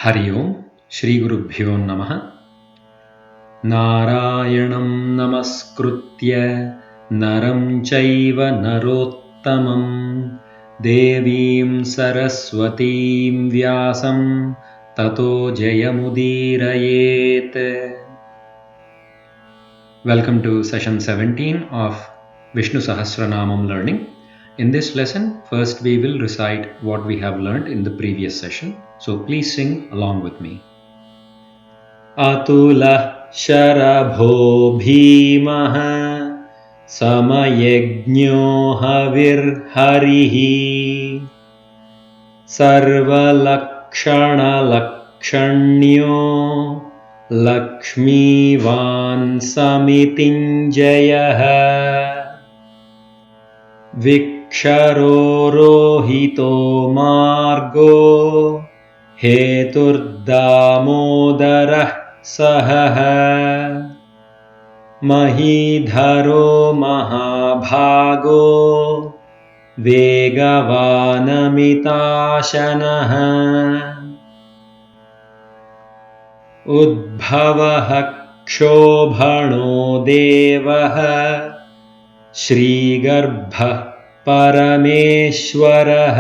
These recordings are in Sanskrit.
हरि ओं श्रीगुरुभ्यो नमः। नारायणं नमस्कृत्य नरं चैव नरोत्तमं देवीं सरस्वतीं व्यासं ततो जयमुदीरयेत्। Welcome to session 17 of Vishnu Sahasranamam learning. In this lesson, first we will recite what we have learned in the previous session. So please sing along with me. अतुलः शरभो भीमः समयज्ञो हविर्हरिः सर्वलक्षणलक्षण्यो लक्ष्मीवान् समितिञ्जयः विक्षरो रोहितो मार्गो हेतुर्दामोदरः सहः महीधरो महाभागो वेगवानमिताशनः उद्भवः क्षोभणो देवः श्रीगर्भः परमेश्वरः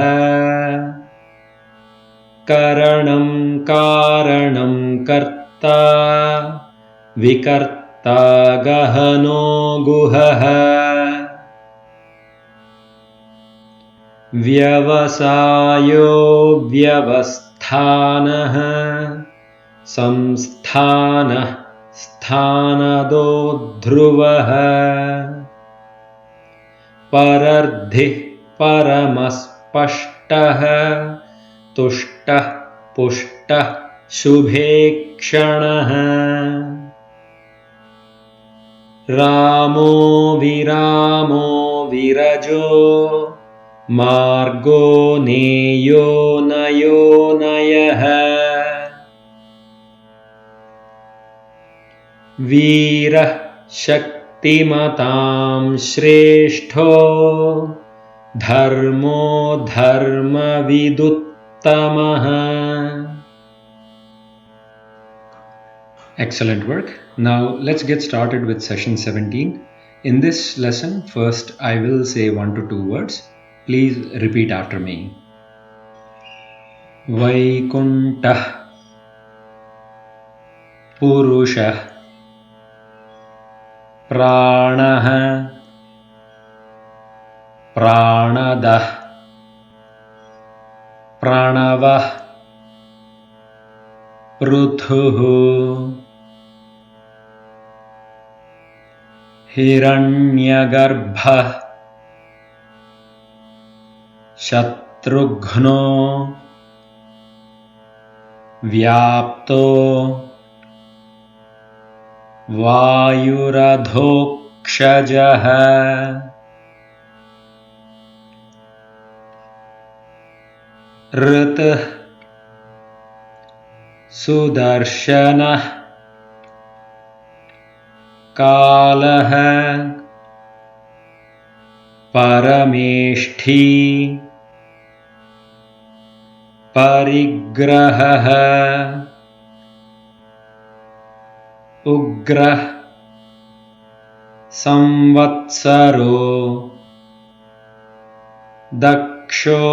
करणं कारणं कर्ता विकर्ता गहनो गुहः व्यवसायो व्यवस्थानः संस्थानः स्थानदो ध्रुवः परर्धिः परमस्पष्टः तुष्टः पुष्टः शुभेक्षणः रामो विरामो विरजो मार्गो नेयो नयो नयः वीरः शक्तिमतां श्रेष्ठो धर्मो धर्मविदुत्तमः. Excellent work. Now let's get started with session 17. In this lesson, first I will say 1 to 2 words. Please repeat after me. Vaikuntah Purushah प्राणः प्राणदः प्रणवः पृथुः हिरण्यगर्भः शत्रुघ्नो व्याप्तो वायुरधोक्षजः ऋतः सुदर्शनः कालः परमेष्ठी परिग्रहः उग्रः संवत्सरो दक्षो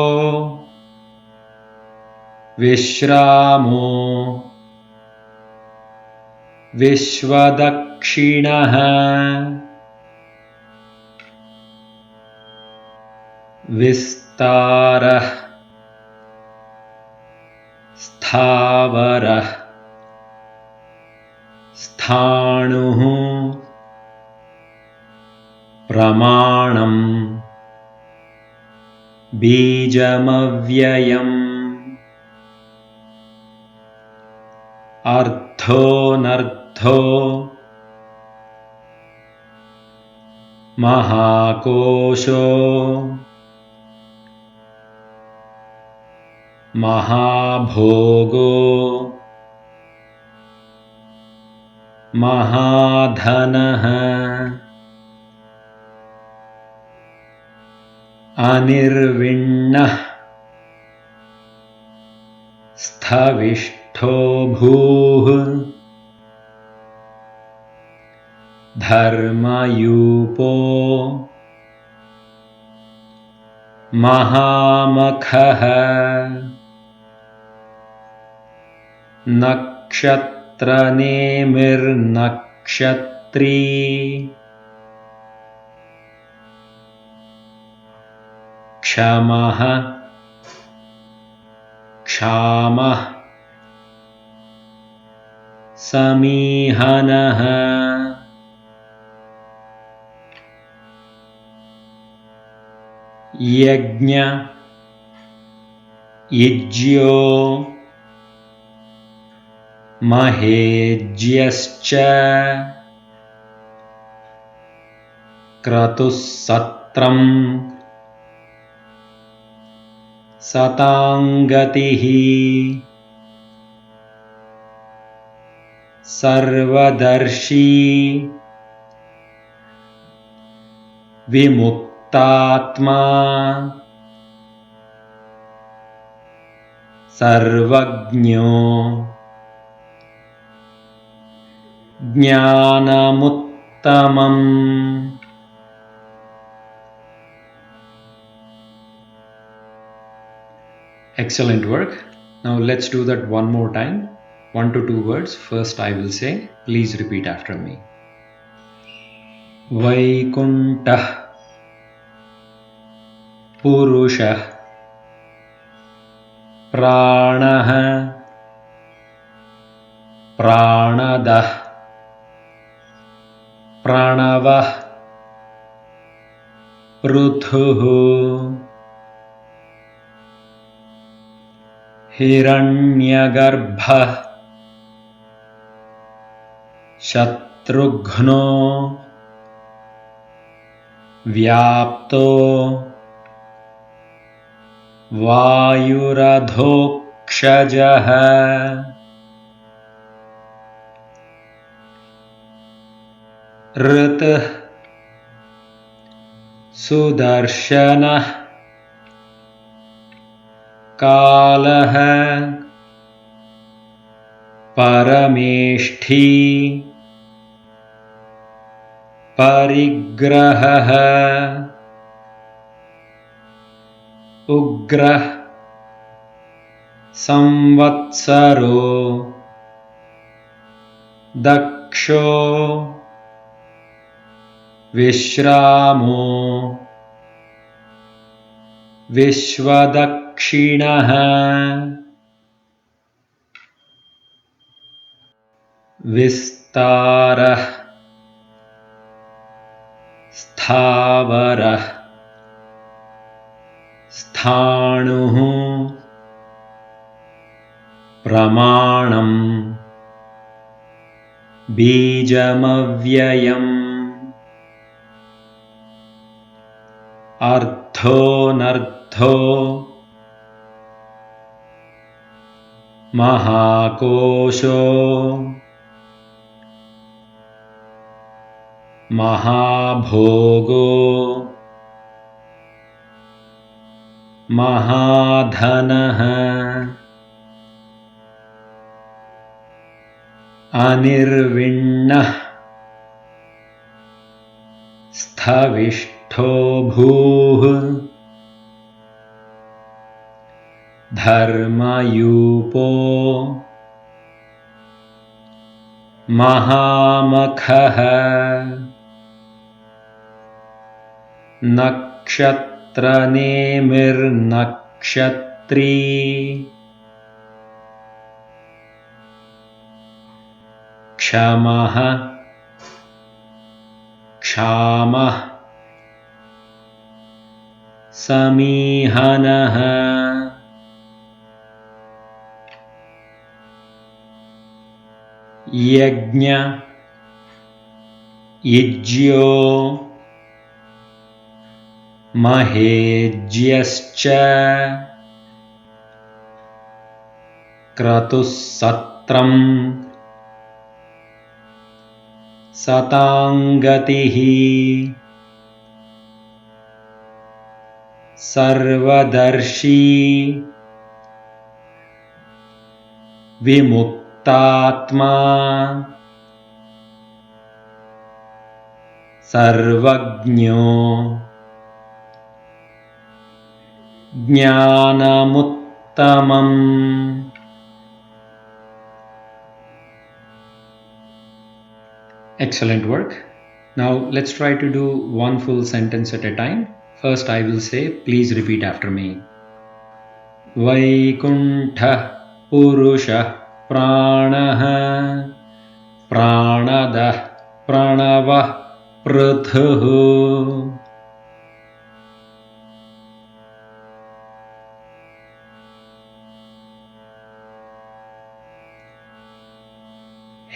विश्रामो विश्वदक्षिणः विस्तारः स्थावरः स्थाणुः प्रमाणम् बीजमव्ययम् अर्थोऽनर्थो महाकोशो महाभोगो महाधनः अनिर्विण्णः स्थविष्ठो विष्ठो भूः धर्मयूपो महामखः नक्षत्रनेमिर्नक्षत्री क्षमः क्षामः समीहनः यज्ञ युज्यो महेज्यश्च क्रतुः सत्रम् सताङ्गतिः सर्वदर्शी विमुक्तात्मा सर्वज्ञो ज्ञानमुत्तमम्। Excellent work. Now let's do that one more time. 1 to 2 words. First I will say, please repeat after me. Vaikuntah Purushah Pranah Pranadah Pranavah Pruthuh Hiranyagarbhah Shatrughno Vyapto Vayuradhokshajah Ritah Sudarshanah Kalah Parameshthi Parigrahah Ugrah Samvatsaro Daksho Vishramo Vishwadakshinah Vistarah Sthavarah Sthanuh Pramanam Bijamavyayam Artho Nardho Mahakosho Mahabhogo Mahadhanah Anirvinnah Sthavishto Bhuh Dharmayupo Mahamakhah Nakshatranemirnakshत्री क्षमः क्षामः समीहनः यज्ञ युज्यो महेज्यश्च क्रतुः सत्रम् सताङ्गतिः सर्वदर्शी विमुक्तात्मा सर्वज्ञो ज्ञानमुत्तमम्। Excellent work. Now let's try to do one full sentence at a time. First I will say, please repeat after me. Vaikuntha Purusha Pranaha Pranadah Pranava Prithuhu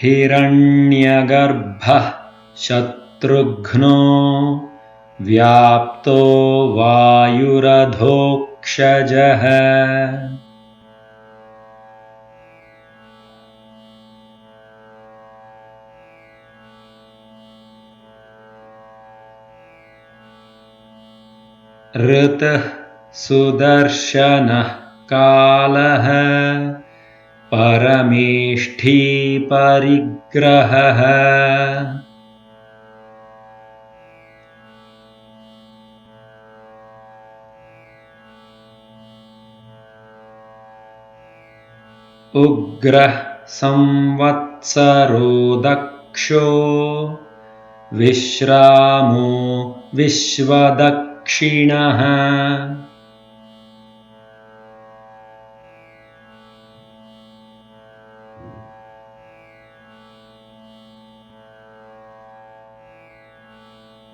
Hiranyagarbha Shatrughno Vyapto Vayuradhokshajah Ritah Sudarshanah Kalah Parameshthi Parigrahah Ugrah Samvatsaro Daksho Vishramo Vishvadakshinah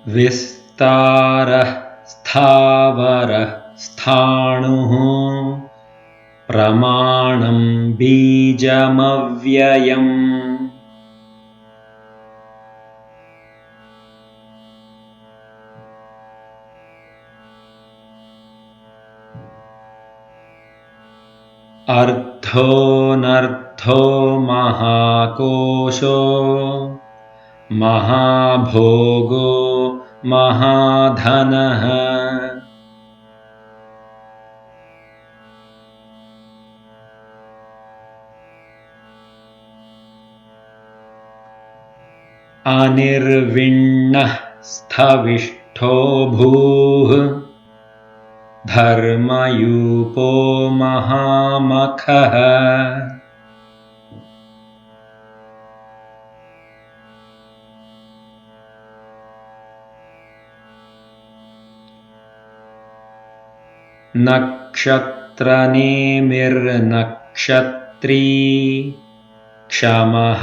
Vistarah Sthavarah Sthanuh Pramanam Bijamavyayam Ardho Nardho Mahakosho Mahabhogo Mahadhanah Anirvinnah Sthavishto Bhuh Dharmayupo Mahamakhah Nakshatranemir Nakshatri Kshamah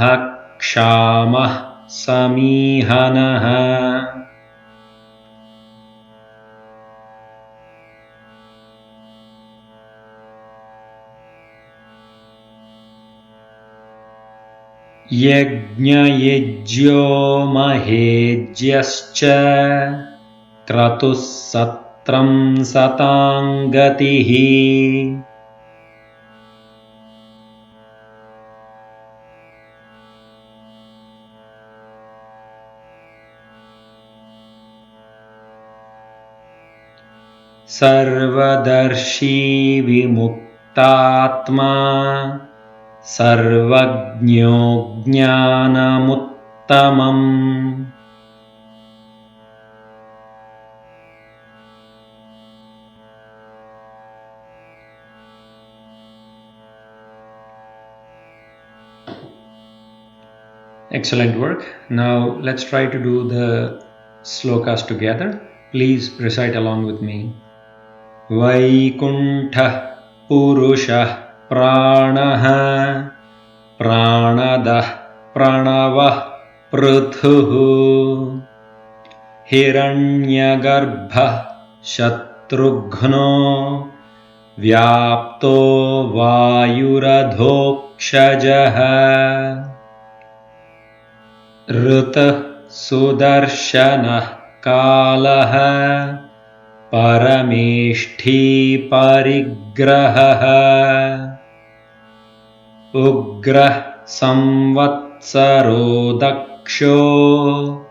Kshamah Samihanah Yajna Yajyo Mahejyascha Kratus Satram Satangatihi Sarvadarshi Vimuktatma Sarvajño Jnanamuttamam Excellent work. Now let's try to do the slokas together. Please recite along with me. Vaikuntha Purusha Pranaha Pranadah Pranavah Prithuhu Hiranyagarbha Shatrughno Vyapto Vayuradhokshajah Ritah Sudarshanah Kalah Parameshthi Parigrahah Ugrah Samvatsaro Daksho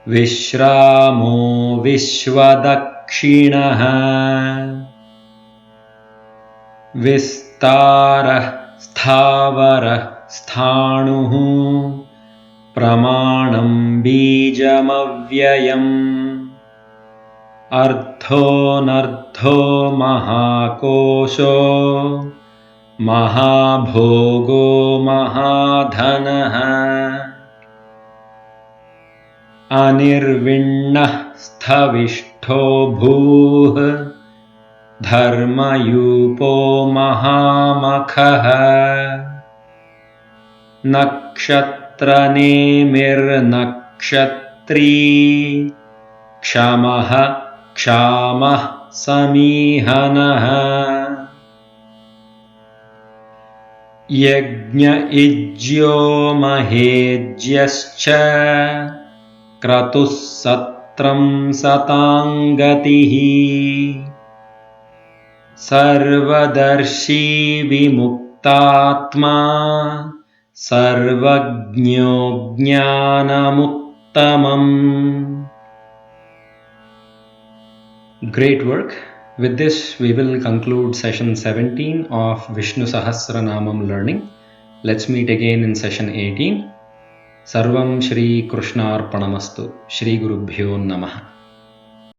Vishramo Vishvadakshinah Vistarah स्थावरः स्थाणुः प्रमाणं बीजमव्ययम् अर्थोऽनर्थो महाकोशो महाभोगो महाधनः अनिर्विण्णः स्थविष्ठो भूः धर्मयूपो महामखः नक्षत्रनेमिर्नक्षत्री क्षमः क्षामः समीहनः यज्ञ इज्यो महेज्यश्च क्रतुः सत्रं सताङ्गतिः सर्वदर्शी विमुक्तात्मा सर्वज्ञो ज्ञानमुत्तमम्. Great work. With this, we will conclude session 17 of Vishnu Sahasranamam learning. Let's meet again in session 18. Sarvam Shri Krishnarpanamastu. Shri Gurubhyo Namaha.